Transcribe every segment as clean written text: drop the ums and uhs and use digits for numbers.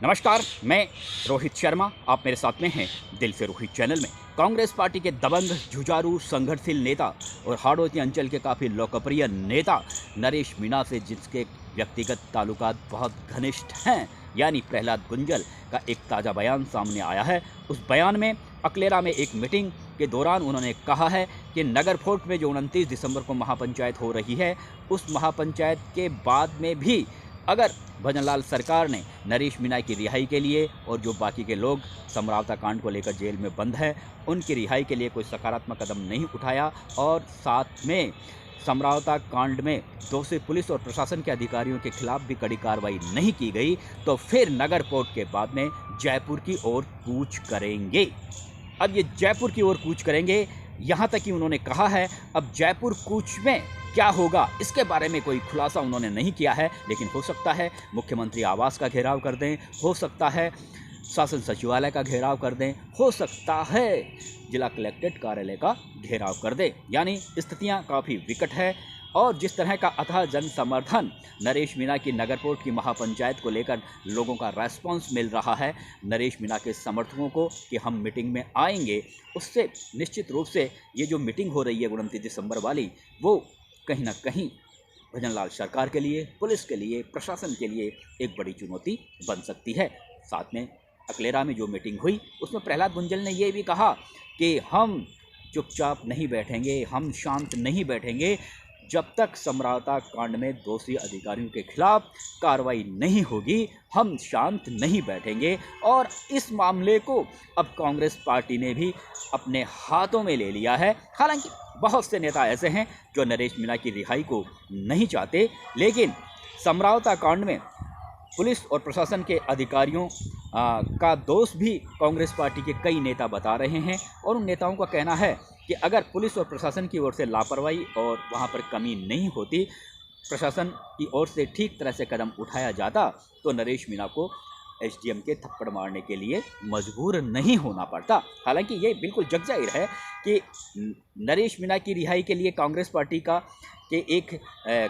नमस्कार, मैं रोहित शर्मा। आप मेरे साथ में हैं दिल से रोहित चैनल में। कांग्रेस पार्टी के दबंग, जुझारू, संघर्षशील नेता और हाड़ौती अंचल के काफ़ी लोकप्रिय नेता नरेश मीणा से जिसके व्यक्तिगत ताल्लुकात बहुत घनिष्ठ हैं, यानी प्रहलाद गुंजल का एक ताज़ा बयान सामने आया है। उस बयान में अकलेरा में एक मीटिंग के दौरान उन्होंने कहा है कि नगर फोर्ट में जो 29 दिसंबर को महापंचायत हो रही है, उस महापंचायत के बाद में भी अगर भजनलाल सरकार ने नरेश मीणा की रिहाई के लिए और जो बाकी के लोग समरावता कांड को लेकर जेल में बंद हैं, उनकी रिहाई के लिए कोई सकारात्मक कदम नहीं उठाया और साथ में समरावता कांड में दोषी पुलिस और प्रशासन के अधिकारियों के खिलाफ भी कड़ी कार्रवाई नहीं की गई, तो फिर नगर कोर्ट के बाद में जयपुर की ओर कूच करेंगे। अब ये जयपुर की ओर कूच करेंगे, यहाँ तक कि उन्होंने कहा है अब जयपुर कूच में क्या होगा इसके बारे में कोई खुलासा उन्होंने नहीं किया है, लेकिन हो सकता है मुख्यमंत्री आवास का घेराव कर दें, हो सकता है शासन सचिवालय का घेराव कर दें, हो सकता है जिला कलेक्ट्रेट कार्यालय का घेराव कर दें। यानी स्थितियां काफ़ी विकट है और जिस तरह का अथाह जन समर्थन नरेश मीणा की नगरकोट की महापंचायत को लेकर लोगों का रेस्पॉन्स मिल रहा है नरेश मीणा के समर्थकों को कि हम मीटिंग में आएंगे, उससे निश्चित रूप से ये जो मीटिंग हो रही है 29 दिसंबर वाली, वो कहीं ना कहीं भजनलाल सरकार के लिए, पुलिस के लिए, प्रशासन के लिए एक बड़ी चुनौती बन सकती है। साथ में अकलेरा में जो मीटिंग हुई उसमें प्रहलाद गुंजल ने ये भी कहा कि हम चुपचाप नहीं बैठेंगे, हम शांत नहीं बैठेंगे जब तक समरावता कांड में दोषी अधिकारियों के खिलाफ कार्रवाई नहीं होगी, हम शांत नहीं बैठेंगे। और इस मामले को अब कांग्रेस पार्टी ने भी अपने हाथों में ले लिया है। हालांकि बहुत से नेता ऐसे हैं जो नरेश मीणा की रिहाई को नहीं चाहते, लेकिन समरावता कांड में पुलिस और प्रशासन के अधिकारियों का दोष भी कांग्रेस पार्टी के कई नेता बता रहे हैं और उन नेताओं का कहना है कि अगर पुलिस और प्रशासन की ओर से लापरवाही और वहां पर कमी नहीं होती, प्रशासन की ओर से ठीक तरह से कदम उठाया जाता, तो नरेश मीणा को एसडीएम के थप्पड़ मारने के लिए मजबूर नहीं होना पड़ता। हालांकि ये बिल्कुल जगजाहिर है कि नरेश मीणा की रिहाई के लिए कांग्रेस पार्टी का के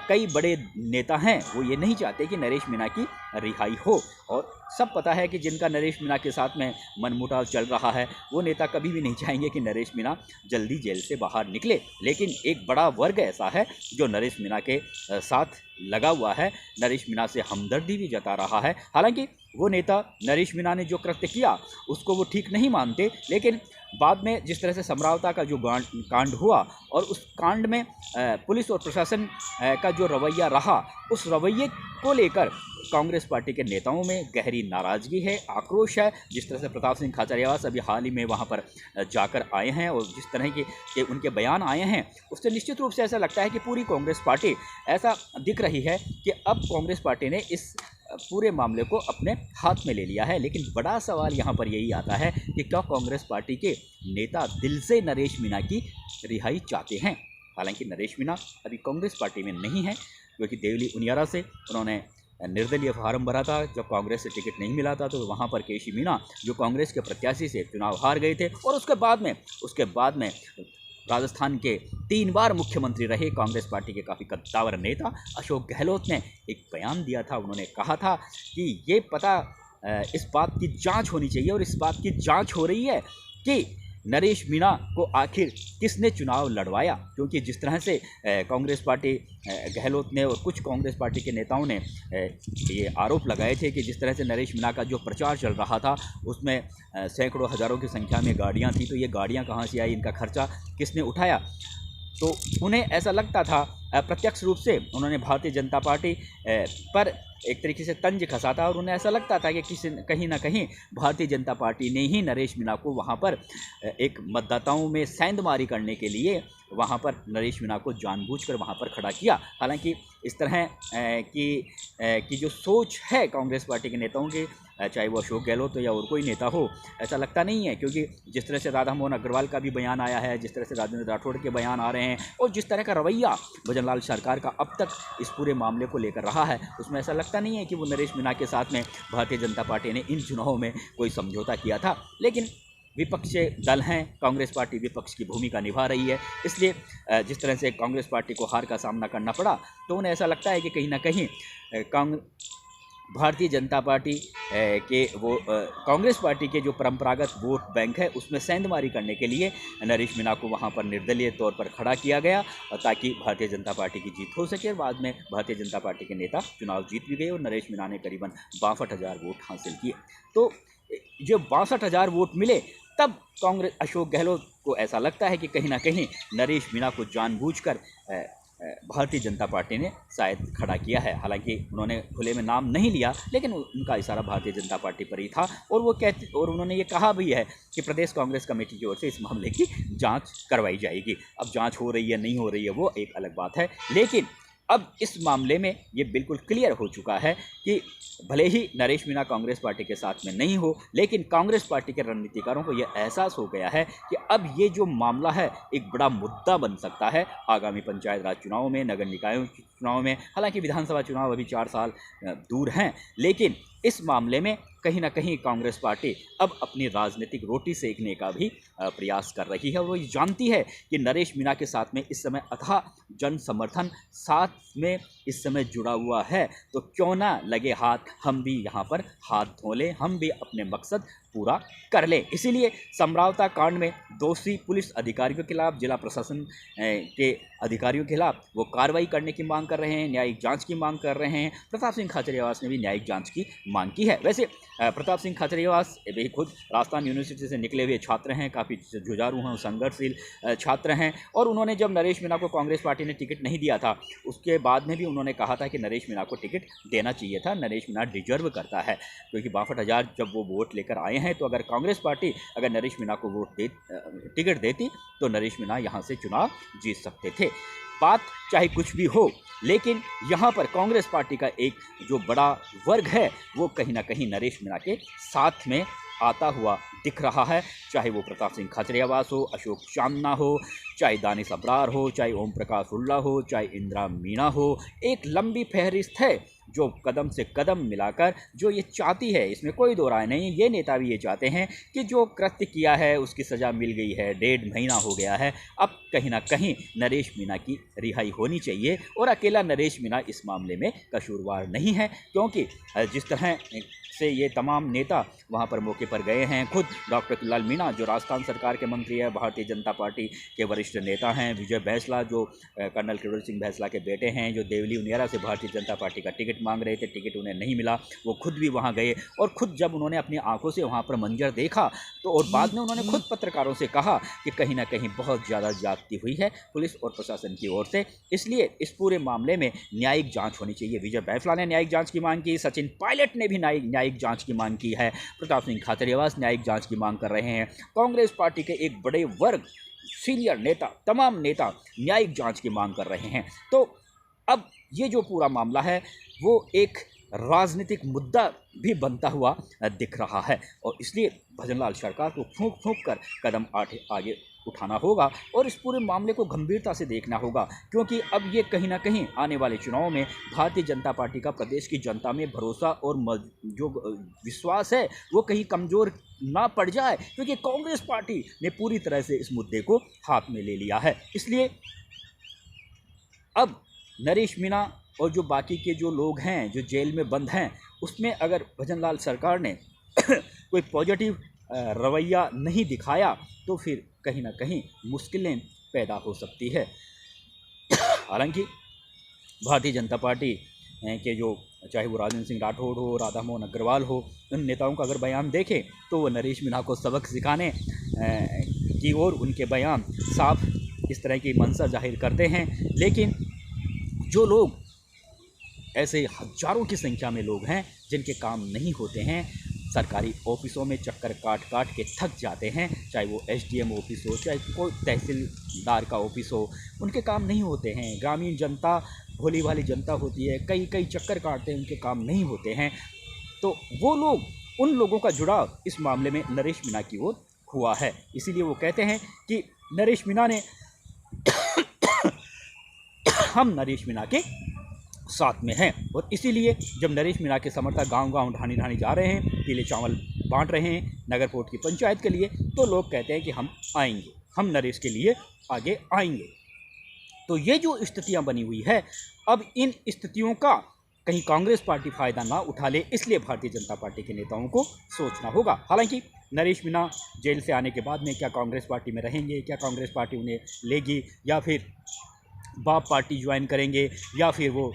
कई बड़े नेता हैं, वो ये नहीं चाहते कि नरेश मीणा की रिहाई हो। और सब पता है कि जिनका नरेश मीणा के साथ में मनमुटाव चल रहा है, वो नेता कभी भी नहीं चाहेंगे कि नरेश मीणा जल्दी जेल से बाहर निकले। लेकिन एक बड़ा वर्ग ऐसा है जो नरेश मीणा के साथ लगा हुआ है, नरेश मीणा से हमदर्दी भी जता रहा है। हालांकि वो नेता नरेश मीणा ने जो कृत्य किया उसको वो ठीक नहीं मानते, लेकिन बाद में जिस तरह से समरावता का जो कांड हुआ और उस कांड में पुलिस और प्रशासन का जो रवैया रहा, उस रवैये को लेकर कांग्रेस पार्टी के नेताओं में गहरी नाराज़गी है, आक्रोश है। जिस तरह से प्रताप सिंह खाचरियावास अभी हाल ही में वहां पर जाकर आए हैं और जिस तरह के उनके बयान आए हैं, उससे निश्चित रूप से ऐसा लगता है कि पूरी कांग्रेस पार्टी ऐसा दिख रही है कि अब कांग्रेस पार्टी ने इस पूरे मामले को अपने हाथ में ले लिया है। लेकिन बड़ा सवाल यहाँ पर यही आता है कि क्या कांग्रेस पार्टी के नेता दिल से नरेश मीणा की रिहाई चाहते हैं? हालांकि नरेश मीणा अभी कांग्रेस पार्टी में नहीं है, क्योंकि देवली उनियारा से उन्होंने निर्दलीय फार्म भरा था। जब कांग्रेस से टिकट नहीं मिला था तो वहाँ पर केसी मीणा जो कांग्रेस के प्रत्याशी से चुनाव हार गए थे और उसके बाद में राजस्थान के 3 बार मुख्यमंत्री रहे कांग्रेस पार्टी के काफ़ी कद्दावर नेता अशोक गहलोत ने एक बयान दिया था। उन्होंने कहा था कि ये इस बात की जांच होनी चाहिए और इस बात की जांच हो रही है कि नरेश मीणा को आखिर किसने चुनाव लड़वाया। क्योंकि जिस तरह से कांग्रेस पार्टी गहलोत ने और कुछ कांग्रेस पार्टी के नेताओं ने ये आरोप लगाए थे कि जिस तरह से नरेश मीणा का जो प्रचार चल रहा था उसमें सैकड़ों हज़ारों की संख्या में गाड़ियां थी, तो ये गाड़ियां कहां से आई, इनका खर्चा किसने उठाया। तो उन्हें ऐसा लगता था, प्रत्यक्ष रूप से उन्होंने भारतीय जनता पार्टी पर एक तरीके से तंज कसा था और उन्हें ऐसा लगता था कि कहीं ना कहीं भारतीय जनता पार्टी ने ही नरेश मीणा को वहाँ पर एक मतदाताओं में सेंधमारी करने के लिए वहाँ पर नरेश मीणा को जानबूझकर वहाँ पर खड़ा किया। हालांकि इस तरह की जो सोच है कांग्रेस पार्टी के नेताओं की, चाहे वो अशोक गहलोत हो या और कोई नेता हो, ऐसा लगता नहीं है। क्योंकि जिस तरह से राधा मोहन अग्रवाल का भी बयान आया है, जिस तरह से राजेंद्र राठौड़ के बयान आ रहे हैं और जिस तरह का रवैया भजनलाल सरकार का अब तक इस पूरे मामले को लेकर रहा है, उसमें ऐसा लगता नहीं है कि वो नरेश मीणा के साथ में भारतीय जनता पार्टी ने इन चुनावों में कोई समझौता किया था। लेकिन विपक्षी दल हैं, कांग्रेस पार्टी विपक्ष की भूमिका निभा रही है, इसलिए जिस तरह से कांग्रेस पार्टी को हार का सामना करना पड़ा, तो उन्हें ऐसा लगता है कि कहीं ना कहीं भारतीय जनता पार्टी के वो कांग्रेस पार्टी के जो परंपरागत वोट बैंक है उसमें सेंधमारी करने के लिए नरेश मीणा को वहां पर निर्दलीय तौर पर खड़ा किया गया ताकि भारतीय जनता पार्टी की जीत हो सके। बाद में भारतीय जनता पार्टी के नेता चुनाव जीत भी गए और नरेश मीणा ने करीबन 62,000 वोट हासिल किए। तो जब 62,000 वोट मिले तब कांग्रेस अशोक गहलोत को ऐसा लगता है कि कहीं ना कहीं नरेश मीणा को जानबूझकर भारतीय जनता पार्टी ने शायद खड़ा किया है। हालांकि उन्होंने खुले में नाम नहीं लिया, लेकिन उनका इशारा भारतीय जनता पार्टी पर ही था और उन्होंने ये कहा भी है कि प्रदेश कांग्रेस कमेटी की ओर से इस मामले की जांच करवाई जाएगी। अब जांच हो रही है नहीं हो रही है वो एक अलग बात है, लेकिन अब इस मामले में ये बिल्कुल क्लियर हो चुका है कि भले ही नरेश मीणा कांग्रेस पार्टी के साथ में नहीं हो, लेकिन कांग्रेस पार्टी के रणनीतिकारों को यह एहसास हो गया है कि अब ये जो मामला है एक बड़ा मुद्दा बन सकता है आगामी पंचायत राज चुनाव में, नगर निकायों के चुनाव में। हालांकि विधानसभा चुनाव अभी 4 साल दूर हैं, लेकिन इस मामले में कहीं ना कहीं कांग्रेस पार्टी अब अपनी राजनीतिक रोटी सेकने का भी प्रयास कर रही है। वो ये जानती है कि नरेश मीणा के साथ में इस समय अथाह जन समर्थन साथ में इस समय जुड़ा हुआ है, तो क्यों ना लगे हाथ, हम भी यहाँ पर हाथ धो लें, हम भी अपने मकसद पूरा कर लें। इसीलिए समरावता कांड में दोषी पुलिस अधिकारियों के खिलाफ, जिला प्रशासन के अधिकारियों के खिलाफ वो कार्रवाई करने की मांग कर रहे हैं, न्यायिक जांच की मांग कर रहे हैं। प्रताप सिंह खाचरियावास ने भी न्यायिक जांच की मांग की है। वैसे प्रताप सिंह खाचरियावास भी खुद राजस्थान यूनिवर्सिटी से निकले हुए छात्र हैं, काफ़ी जुझारू हैं, संघर्षशील छात्र हैं, और उन्होंने जब नरेश मीणा को कांग्रेस पार्टी ने टिकट नहीं दिया था उसके बाद में भी उन्होंने कहा था कि नरेश मीणा को टिकट देना चाहिए था, नरेश मीणा डिजर्व करता है, क्योंकि 62,000 जब वो वोट लेकर आए हैं तो अगर कांग्रेस पार्टी अगर नरेश मीणा को टिकट देती तो नरेश मीणा यहाँ से चुनाव जीत सकते थे। बात चाहे कुछ भी हो, लेकिन यहाँ पर कांग्रेस पार्टी का एक जो बड़ा वर्ग है वो कहीं ना कहीं नरेश मीणा के साथ में आता हुआ दिख रहा है। चाहे वो प्रताप सिंह खाचरियावास हो, अशोक चांदना हो, चाहे दानिश अब्रार हो, चाहे ओम प्रकाश उल्ला हो, चाहे इंदिरा मीणा हो, एक लंबी फहरिस्त है जो कदम से कदम मिलाकर जो ये चाहती है, इसमें कोई दो राय नहीं। ये नेता भी ये चाहते हैं कि जो कृत्य किया है उसकी सज़ा मिल गई है, 1.5 महीना हो गया है, अब कहीं ना कहीं नरेश मीणा की रिहाई होनी चाहिए। और अकेला नरेश मीणा इस मामले में कसूरवार नहीं है, क्योंकि जिस तरह से ये तमाम नेता वहाँ पर मौके पर गए हैं, खुद डॉक्टर किलाल मीणा जो राजस्थान सरकार के मंत्री है, भारतीय जनता पार्टी के वरिष्ठ नेता हैं, विजय बैंसला जो कर्नल किरोड़ी सिंह बैंसला के बेटे हैं, जो देवली उनियारा से भारतीय जनता पार्टी का टिकट मांग रहे थे, टिकट उन्हें नहीं मिला, वो खुद भी वहाँ गए और खुद जब उन्होंने अपनी आंखों से वहाँ पर मंजर देखा तो और बाद में उन्होंने खुद पत्रकारों से कहा कि कहीं ना कहीं बहुत ज़्यादा ज्यादती हुई है पुलिस और प्रशासन की ओर से, इसलिए इस पूरे मामले में न्यायिक जाँच होनी चाहिए। विजय बैंसला ने न्यायिक जाँच की मांग की, सचिन पायलट ने भी न्यायिक जाँच की मांग की है, प्रताप सिंह खाचरियावास न्यायिक जाँच की मांग कर रहे हैं, कांग्रेस पार्टी के एक बड़े वर्ग, सीनियर नेता, तमाम नेता न्यायिक जांच की मांग कर रहे हैं। तो अब ये जो पूरा मामला है वो एक राजनीतिक मुद्दा भी बनता हुआ दिख रहा है और इसलिए भजनलाल सरकार को फूंक फूंक कर कदम आगे उठाना होगा और इस पूरे मामले को गंभीरता से देखना होगा, क्योंकि अब ये कहीं ना कहीं आने वाले चुनाव में भारतीय जनता पार्टी का प्रदेश की जनता में भरोसा और जो विश्वास है वो कहीं कमज़ोर ना पड़ जाए, क्योंकि कांग्रेस पार्टी ने पूरी तरह से इस मुद्दे को हाथ में ले लिया है। इसलिए अब नरेश मीणा और जो बाकी के जो लोग हैं जो जेल में बंद हैं उसमें अगर भजनलाल सरकार ने कोई पॉजिटिव रवैया नहीं दिखाया तो फिर कहीं ना कहीं मुश्किलें पैदा हो सकती है। हालांकि भारतीय जनता पार्टी के जो चाहे वो राजेंद्र सिंह राठौड़ हो, राधा मोहन अग्रवाल हो, उन नेताओं का अगर बयान देखें तो वो नरेश मीणा को सबक सिखाने की ओर उनके बयान साफ इस तरह की मंशा जाहिर करते हैं। लेकिन जो लोग ऐसे हजारों की संख्या में लोग हैं जिनके काम नहीं होते हैं, सरकारी ऑफिसों में चक्कर काट काट के थक जाते हैं, चाहे वो एसडीएम ऑफिस हो, चाहे कोई तहसीलदार का ऑफिस हो, उनके काम नहीं होते हैं। ग्रामीण जनता, भोली भाली जनता होती है, कई कई चक्कर काटते हैं, उनके काम नहीं होते हैं। तो वो लोग, उन लोगों का जुड़ाव इस मामले में नरेश मीणा की ओर हुआ है। इसीलिए वो कहते हैं कि नरेश मीणा ने हम नरेश मीणा के साथ में हैं और इसीलिए जब नरेश मीणा के समर्थक गांव-गांव, ढाणी-ढाणी जा रहे हैं, पीले चावल बांट रहे हैं नगर पोर्ट की पंचायत के लिए, तो लोग कहते हैं कि हम आएंगे, हम नरेश के लिए आगे आएंगे। तो ये जो स्थितियां बनी हुई है, अब इन स्थितियों का कहीं कांग्रेस पार्टी फ़ायदा ना उठा ले, इसलिए भारतीय जनता पार्टी के नेताओं को सोचना होगा। हालांकि नरेश मीणा जेल से आने के बाद में क्या कांग्रेस पार्टी में रहेंगे, क्या कांग्रेस पार्टी उन्हें लेगी, या फिर बाप पार्टी ज्वाइन करेंगे, या फिर वो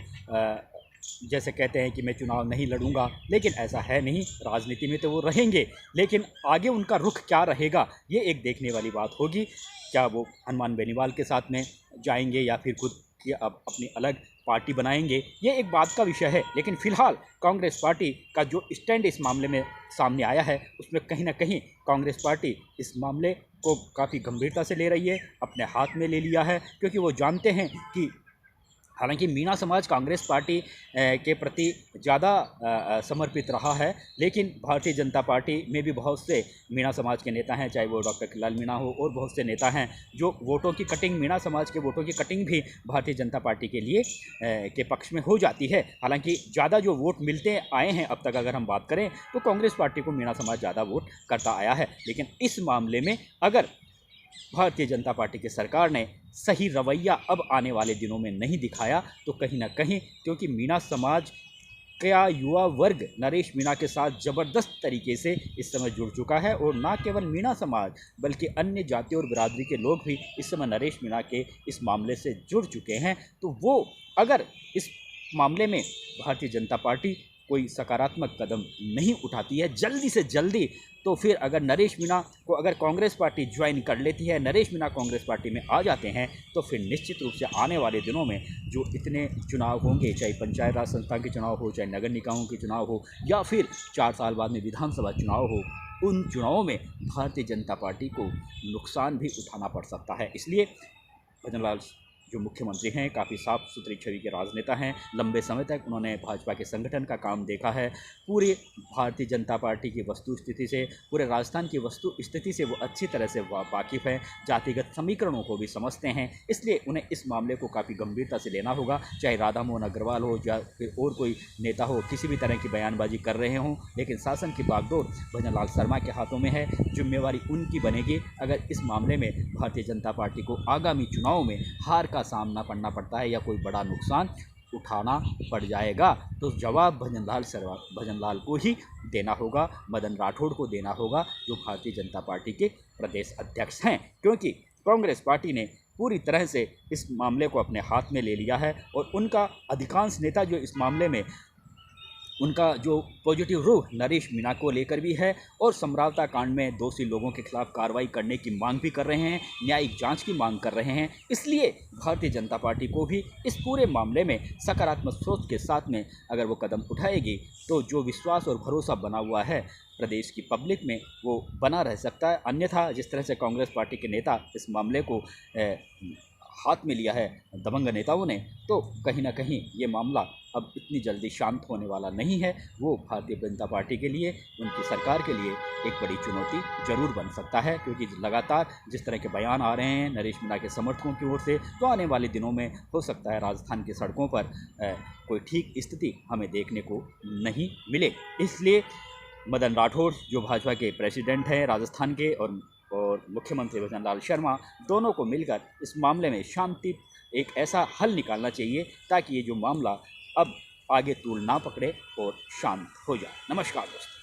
जैसे कहते हैं कि मैं चुनाव नहीं लड़ूंगा, लेकिन ऐसा है नहीं। राजनीति में तो वो रहेंगे, लेकिन आगे उनका रुख क्या रहेगा ये एक देखने वाली बात होगी। क्या वो हनुमान बेनीवाल के साथ में जाएंगे या फिर खुद की अब अपनी अलग पार्टी बनाएंगे, ये एक बात का विषय है। लेकिन फिलहाल कांग्रेस पार्टी का जो स्टैंड इस मामले में सामने आया है, उसमें कहीं ना कहीं कांग्रेस पार्टी इस मामले को काफ़ी गंभीरता से ले रही है, अपने हाथ में ले लिया है, क्योंकि वो जानते हैं कि हालांकि मीणा समाज कांग्रेस पार्टी के प्रति ज़्यादा समर्पित रहा है, लेकिन भारतीय जनता पार्टी में भी बहुत से मीणा समाज के नेता हैं, चाहे वो डॉक्टर किलाल मीणा हो, और बहुत से नेता हैं जो वोटों की कटिंग, मीणा समाज के वोटों की कटिंग भी भारतीय जनता पार्टी के लिए के पक्ष में हो जाती है। हालांकि ज़्यादा जो वोट मिलते आए हैं अब तक, अगर हम बात करें तो कांग्रेस पार्टी को मीणा समाज ज़्यादा वोट करता आया है। लेकिन इस मामले में अगर भारतीय जनता पार्टी की सरकार ने सही रवैया अब आने वाले दिनों में नहीं दिखाया, तो कहीं ना कहीं, क्योंकि मीणा समाज का युवा वर्ग नरेश मीणा के साथ ज़बरदस्त तरीके से इस समय जुड़ चुका है, और ना केवल मीणा समाज बल्कि अन्य जाति और बिरादरी के लोग भी इस समय नरेश मीणा के इस मामले से जुड़ चुके हैं। तो वो अगर इस मामले में भारतीय जनता पार्टी कोई सकारात्मक कदम नहीं उठाती है जल्दी से जल्दी, तो फिर अगर नरेश मीणा को अगर कांग्रेस पार्टी ज्वाइन कर लेती है, नरेश मीणा कांग्रेस पार्टी में आ जाते हैं, तो फिर निश्चित रूप से आने वाले दिनों में जो इतने चुनाव होंगे, चाहे पंचायत राज संस्था के चुनाव हो, चाहे नगर निकायों के चुनाव हो, या फिर 4 साल बाद में विधानसभा चुनाव हो, उन चुनावों में भारतीय जनता पार्टी को नुकसान भी उठाना पड़ सकता है। इसलिए भजन लाल जो मुख्यमंत्री हैं, काफ़ी साफ सुथरी छवि के राजनेता हैं, लंबे समय तक उन्होंने भाजपा के संगठन का काम देखा है, पूरे भारतीय जनता पार्टी की वस्तु स्थिति से, पूरे राजस्थान की वस्तु स्थिति से वो अच्छी तरह से वाकिफ़ हैं, जातिगत समीकरणों को भी समझते हैं। इसलिए उन्हें इस मामले को काफ़ी गंभीरता से लेना होगा, चाहे राधा मोहन अग्रवाल हो या फिर और कोई नेता हो, किसी भी तरह की बयानबाजी कर रहे हों, लेकिन शासन की बागडोर भजन लाल शर्मा के हाथों में है। जिम्मेवारी उनकी बनेगी। अगर इस मामले में भारतीय जनता पार्टी को आगामी चुनाव में हार का सामना करना पड़ता है या कोई बड़ा नुकसान उठाना पड़ जाएगा, तो जवाब भजन लाल को ही देना होगा, मदन राठौड़ को देना होगा, जो भारतीय जनता पार्टी के प्रदेश अध्यक्ष हैं। क्योंकि कांग्रेस पार्टी ने पूरी तरह से इस मामले को अपने हाथ में ले लिया है, और उनका अधिकांश नेता जो इस मामले में उनका जो पॉजिटिव रुख नरेश मीणा को लेकर भी है, और समरावता कांड में दोषी लोगों के खिलाफ कार्रवाई करने की मांग भी कर रहे हैं, न्यायिक जांच की मांग कर रहे हैं। इसलिए भारतीय जनता पार्टी को भी इस पूरे मामले में सकारात्मक सोच के साथ में अगर वो कदम उठाएगी, तो जो विश्वास और भरोसा बना हुआ है प्रदेश की पब्लिक में, वो बना रह सकता है। अन्यथा जिस तरह से कांग्रेस पार्टी के नेता इस मामले को हाथ में लिया है दबंग नेताओं ने, तो कहीं ना कहीं ये मामला अब इतनी जल्दी शांत होने वाला नहीं है। वो भारतीय जनता पार्टी के लिए, उनकी सरकार के लिए एक बड़ी चुनौती जरूर बन सकता है, क्योंकि लगातार जिस तरह के बयान आ रहे हैं नरेश मीणा के समर्थकों की ओर से, तो आने वाले दिनों में हो सकता है राजस्थान की सड़कों पर कोई ठीक स्थिति हमें देखने को नहीं मिले। इसलिए मदन राठौड़ जो भाजपा के प्रेसिडेंट हैं राजस्थान के, और मुख्यमंत्री भजन लाल शर्मा, दोनों को मिलकर इस मामले में शांति एक ऐसा हल निकालना चाहिए ताकि ये जो मामला अब आगे तूल ना पकड़े और शांत हो जाए। नमस्कार दोस्तों।